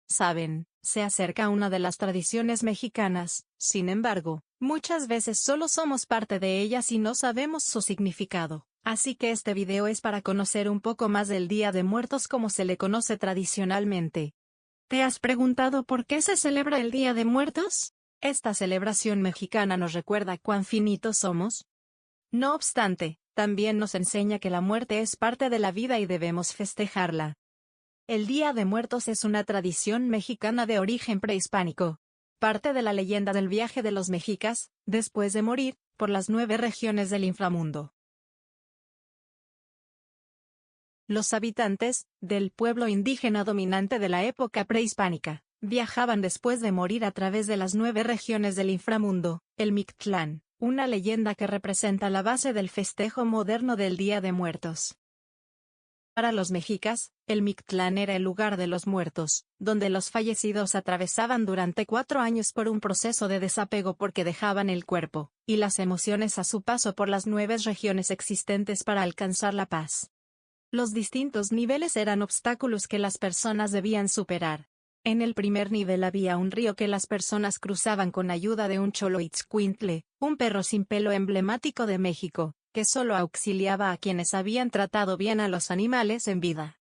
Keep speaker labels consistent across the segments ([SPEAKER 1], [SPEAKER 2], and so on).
[SPEAKER 1] Saben, se acerca una de las tradiciones mexicanas, sin embargo, muchas veces solo somos parte de ellas y no sabemos su significado. Así que este video es para conocer un poco más del Día de Muertos como se le conoce tradicionalmente. ¿Te has preguntado por qué se celebra el Día de Muertos? Esta celebración mexicana nos recuerda cuán finitos somos. No obstante, también nos enseña que la muerte es parte de la vida y debemos festejarla. El Día de Muertos es una tradición mexicana de origen prehispánico. Parte de la leyenda del viaje de los mexicas, después de morir, por las 9 regiones del inframundo. Los habitantes, del pueblo indígena dominante de la época prehispánica, viajaban después de morir a través de las 9 regiones del inframundo, el Mictlán, una leyenda que representa la base del festejo moderno del Día de Muertos. Para los mexicas, el Mictlán era el lugar de los muertos, donde los fallecidos atravesaban durante 4 años por un proceso de desapego porque dejaban el cuerpo, y las emociones a su paso por las 9 regiones existentes para alcanzar la paz. Los distintos niveles eran obstáculos que las personas debían superar. En el primer nivel había un río que las personas cruzaban con ayuda de un Xoloitzcuintle, un perro sin pelo emblemático de México, que solo auxiliaba a quienes habían tratado bien a los animales en vida.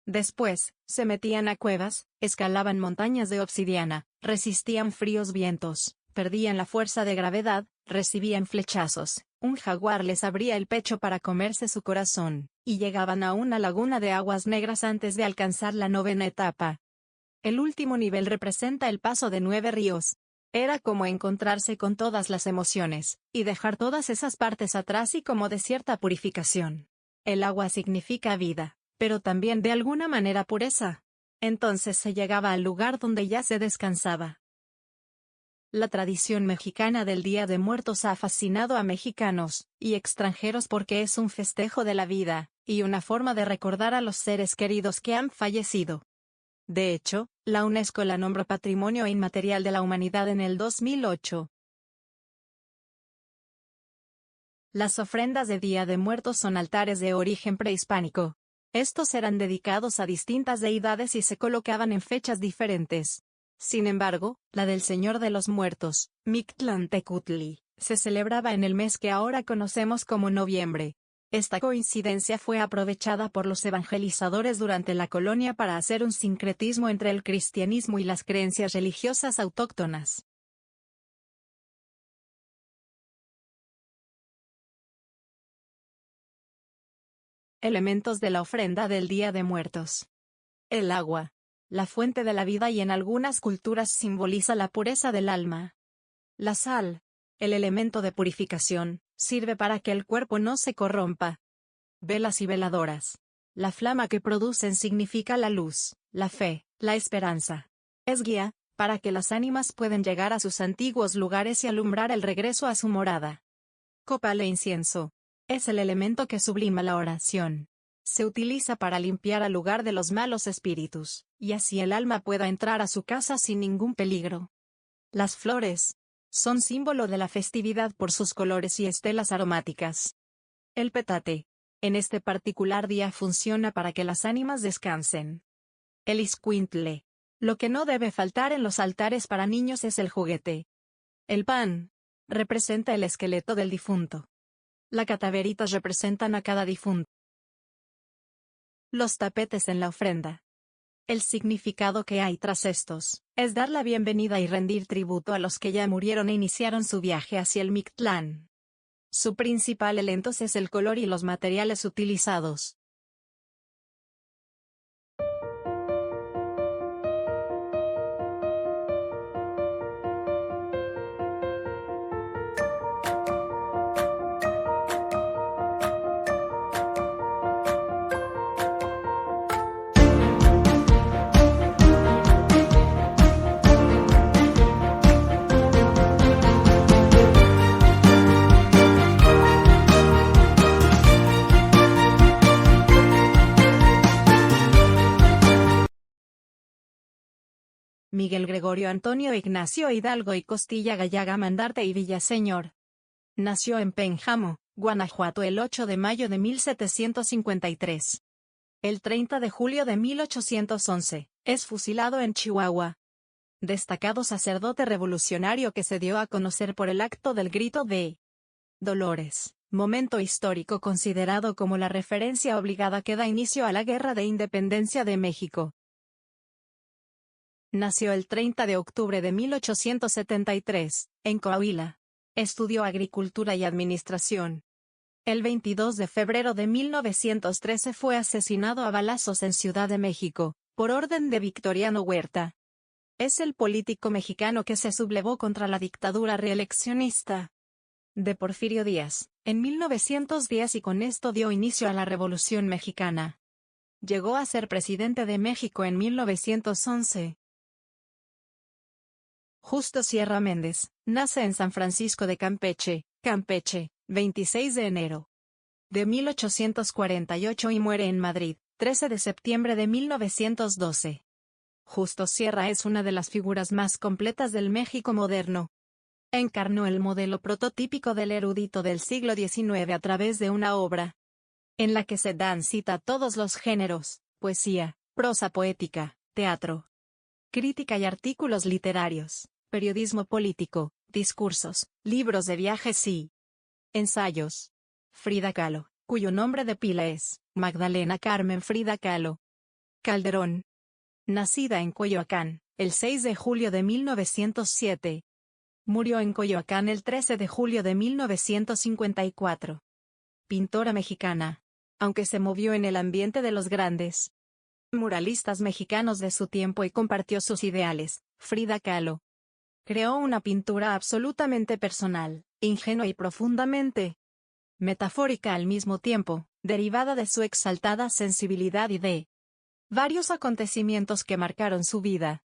[SPEAKER 1] Después, se metían a cuevas, escalaban montañas de obsidiana, resistían fríos vientos, perdían la fuerza de gravedad, recibían flechazos, un jaguar les abría el pecho para comerse su corazón, y llegaban a una laguna de aguas negras antes de alcanzar la 9ª etapa. El último nivel representa el paso de 9 ríos. Era como encontrarse con todas las emociones, y dejar todas esas partes atrás y como de cierta purificación. El agua significa vida, pero también de alguna manera pureza. Entonces se llegaba al lugar donde ya se descansaba. La tradición mexicana del Día de Muertos ha fascinado a mexicanos y extranjeros porque es un festejo de la vida, y una forma de recordar a los seres queridos que han fallecido. De hecho, la UNESCO la nombró Patrimonio Inmaterial de la Humanidad en el 2008. Las ofrendas de Día de Muertos son altares de origen prehispánico. Estos eran dedicados a distintas deidades y se colocaban en fechas diferentes. Sin embargo, la del Señor de los Muertos, Mictlantecutli, se celebraba en el mes que ahora conocemos como noviembre. Esta coincidencia fue aprovechada por los evangelizadores durante la colonia para hacer un sincretismo entre el cristianismo y las creencias religiosas autóctonas. Elementos de la ofrenda del Día de Muertos. El agua, la fuente de la vida y en algunas culturas simboliza la pureza del alma. La sal, el elemento de purificación, sirve para que el cuerpo no se corrompa. Velas y veladoras. La flama que producen significa la luz, la fe, la esperanza. Es guía, para que las ánimas puedan llegar a sus antiguos lugares y alumbrar el regreso a su morada. Copal e incienso. Es el elemento que sublima la oración. Se utiliza para limpiar al lugar de los malos espíritus, y así el alma pueda entrar a su casa sin ningún peligro. Las flores. Son símbolo de la festividad por sus colores y estelas aromáticas. El petate. En este particular día funciona para que las ánimas descansen. El iscuintle. Lo que no debe faltar en los altares para niños es el juguete. El pan. Representa el esqueleto del difunto. Las cataveritas representan a cada difunto. Los tapetes en la ofrenda. El significado que hay tras estos, es dar la bienvenida y rendir tributo a los que ya murieron e iniciaron su viaje hacia el Mictlán. Su principal elemento es el color y los materiales utilizados. Miguel Gregorio Antonio Ignacio Hidalgo y Costilla Gallaga Mandarte y Villaseñor. Nació en Pénjamo, Guanajuato el 8 de mayo de 1753. El 30 de julio de 1811, Es fusilado en Chihuahua. Destacado sacerdote revolucionario que se dio a conocer por el acto del Grito de Dolores, momento histórico considerado como la referencia obligada que da inicio a la Guerra de Independencia de México. Nació el 30 de octubre de 1873, en Coahuila. Estudió agricultura y administración. El 22 de febrero de 1913 fue asesinado a balazos en Ciudad de México, por orden de Victoriano Huerta. Es el político mexicano que se sublevó contra la dictadura reeleccionista de Porfirio Díaz, en 1910 y con esto dio inicio a la Revolución Mexicana. Llegó a ser presidente de México en 1911. Justo Sierra Méndez, nace en San Francisco de Campeche, Campeche, 26 de enero de 1848 y muere en Madrid, 13 de septiembre de 1912. Justo Sierra es una de las figuras más completas del México moderno. Encarnó el modelo prototípico del erudito del siglo XIX a través de una obra en la que se dan cita a todos los géneros: poesía, prosa poética, teatro, crítica y artículos literarios, periodismo político, discursos, libros de viajes y ensayos. Frida Kahlo, cuyo nombre de pila es Magdalena Carmen Frida Kahlo Calderón. Nacida en Coyoacán, el 6 de julio de 1907. Murió en Coyoacán el 13 de julio de 1954. Pintora mexicana. Aunque se movió en el ambiente de los grandes muralistas mexicanos de su tiempo y compartió sus ideales, Frida Kahlo creó una pintura absolutamente personal, ingenua y profundamente metafórica al mismo tiempo, derivada de su exaltada sensibilidad y de varios acontecimientos que marcaron su vida.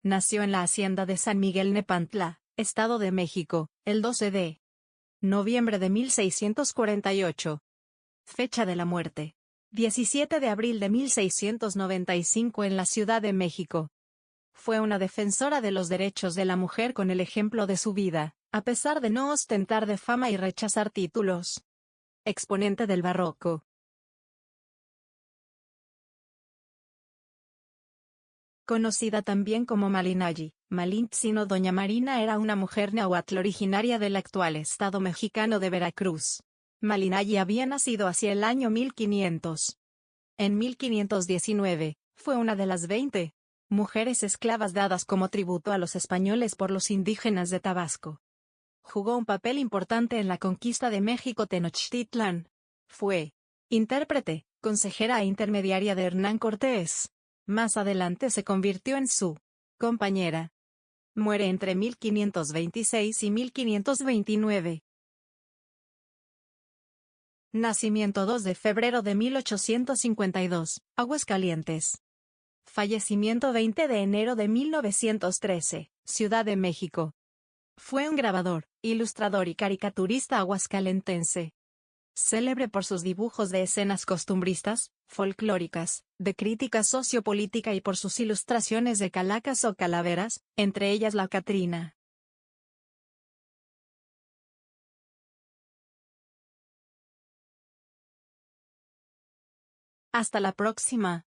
[SPEAKER 1] Nació en la hacienda de San Miguel Nepantla, Estado de México, el 12 de noviembre de 1648. Fecha de la muerte: 17 de abril de 1695 en la Ciudad de México. Fue una defensora de los derechos de la mujer con el ejemplo de su vida, a pesar de no ostentar de fama y rechazar títulos. Exponente del barroco. Conocida también como Malinalli, Malintzin o Doña Marina, era una mujer náhuatl originaria del actual estado mexicano de Veracruz. Malinalli había nacido hacia el año 1500. En 1519, fue una de las 20 mujeres esclavas dadas como tributo a los españoles por los indígenas de Tabasco. Jugó un papel importante en la conquista de México Tenochtitlán. Fue intérprete, consejera e intermediaria de Hernán Cortés. Más adelante se convirtió en su compañera. Muere entre 1526 y 1529. Nacimiento 2 de febrero de 1852, Aguascalientes. Fallecimiento 20 de enero de 1913, Ciudad de México. Fue un grabador, ilustrador y caricaturista aguascalentense. Célebre por sus dibujos de escenas costumbristas, folclóricas, de crítica sociopolítica y por sus ilustraciones de calacas o calaveras, entre ellas la Catrina. Hasta la próxima.